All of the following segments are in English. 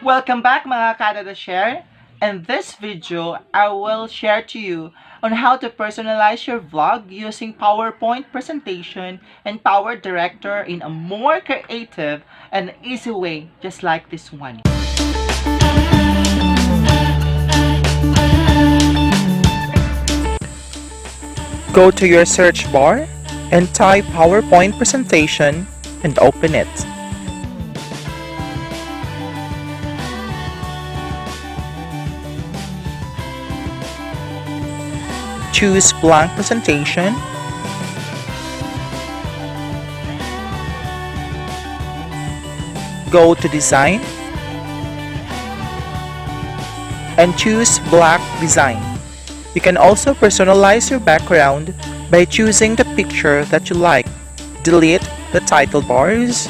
Welcome back mga Canada Share. In this video, I will share to you on how to personalize your vlog using PowerPoint presentation and Power Director in a more creative and easy way, just like this one. Go to your search bar and type PowerPoint presentation and open it. Choose blank presentation. Go to design and choose black design. You can also personalize your background by choosing the picture that you like. Delete the title bars.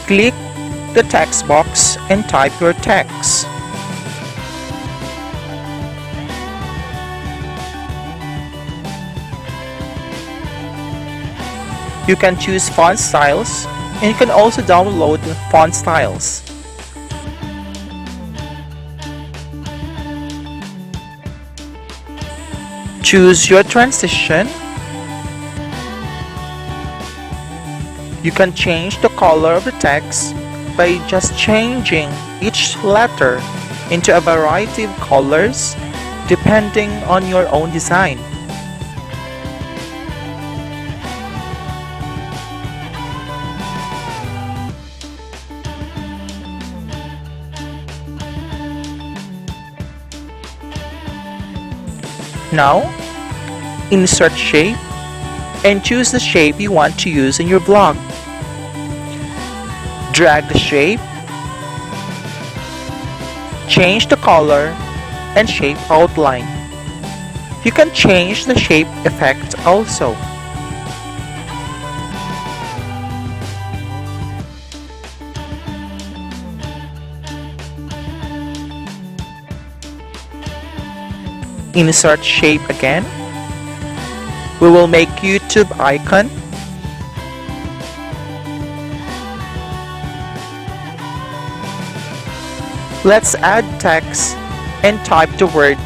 Click the text box and type your text. You can choose font styles and you can also download font styles. Choose your transition. You can change the color of the text by just changing each letter into a variety of colors depending on your own design. Now, insert shape and choose the shape you want to use in your vlog. Drag the shape, change the color, and shape outline. You can change the shape effect also. Insert shape again. We will make YouTube icon. Let's add text and type the word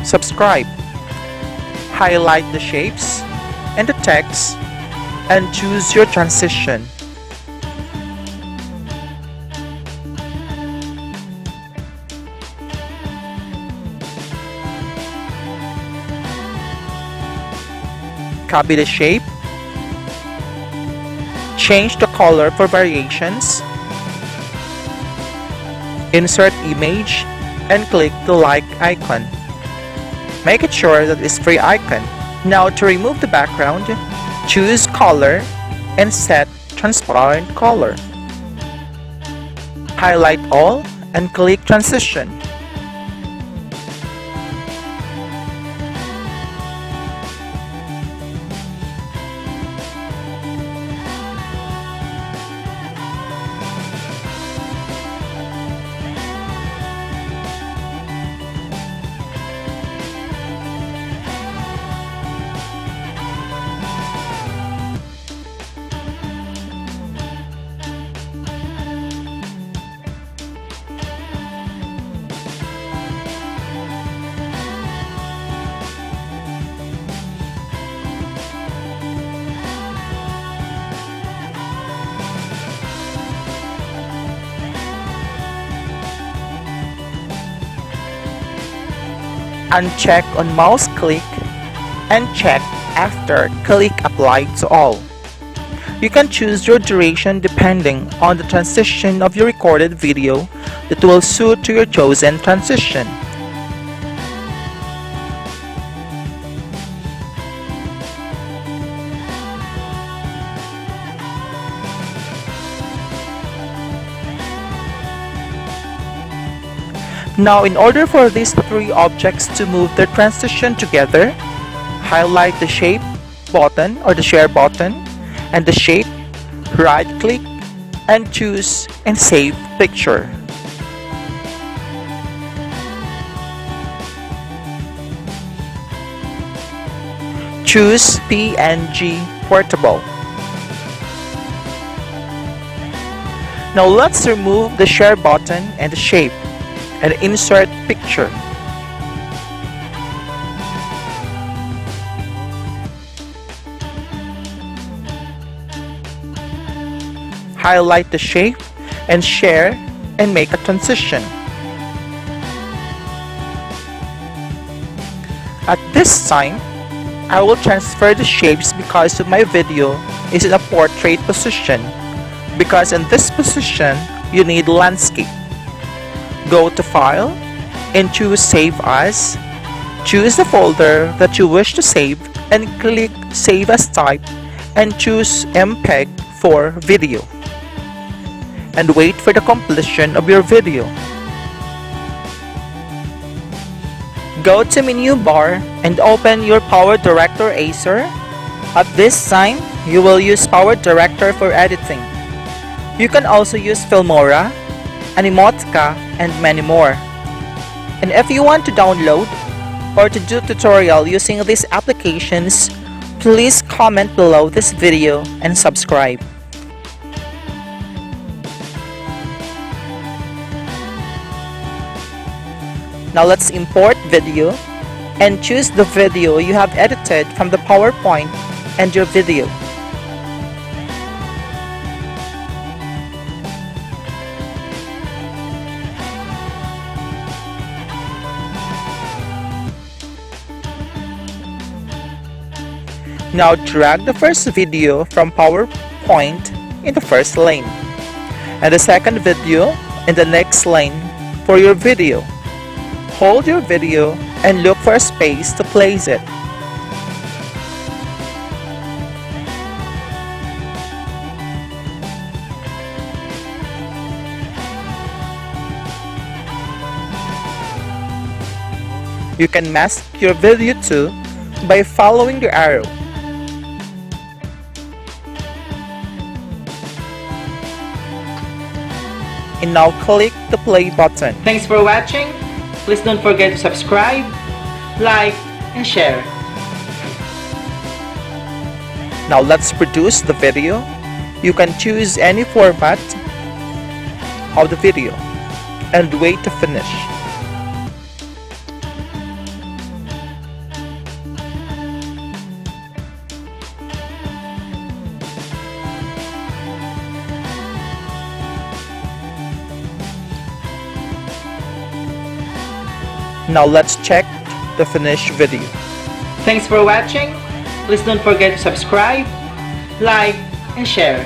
subscribe. Highlight the shapes and the text and choose your transition. Copy the shape. Change the color for variations. Insert image and click the like icon. Make it sure that it's free icon. Now to remove the background, choose color and set transparent color. Highlight all and click transition. Uncheck on mouse click and check after click apply to all. You can choose your duration depending on the transition of your recorded video that will suit to your chosen transition. Now, in order for these three objects to move their transition together, highlight the shape button or the share button and the shape, right click and choose and save picture. Choose PNG Portable. Now let's remove the share button and the shape and insert picture. Highlight the shape and share and make a transition. At this time, I will transfer the shapes because my video is in a portrait position. Because in this position, you need landscape. Go to File and choose Save As. Choose the folder that you wish to save and click Save As Type and choose MPEG for video. And wait for the completion of your video. Go to menu bar and open your PowerDirector Acer. At this time, you will use PowerDirector for editing. You can also use Filmora, Animotica, and many more. And if you want to download or to do tutorial using these applications, please comment below this video and subscribe. Now let's import video and choose the video you have edited from the PowerPoint and your video. Now drag the first video from PowerPoint in the first lane and the second video in the next lane for your video. Hold your video and look for a space to place it. You can mask your video too by following the arrow. And now click the play button. Thanks for watching. Please don't forget to subscribe, like, and share. Now let's produce the video. You can choose any format of the video and wait to finish. Now let's check the finished video. Thanks for watching. Please don't forget to subscribe, like, and share.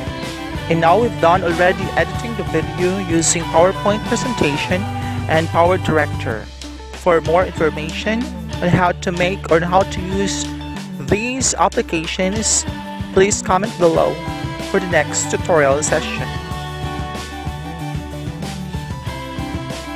And now we've done already editing the video using PowerPoint presentation and PowerDirector. For more information on how to make or how to use these applications, please comment below for the next tutorial session.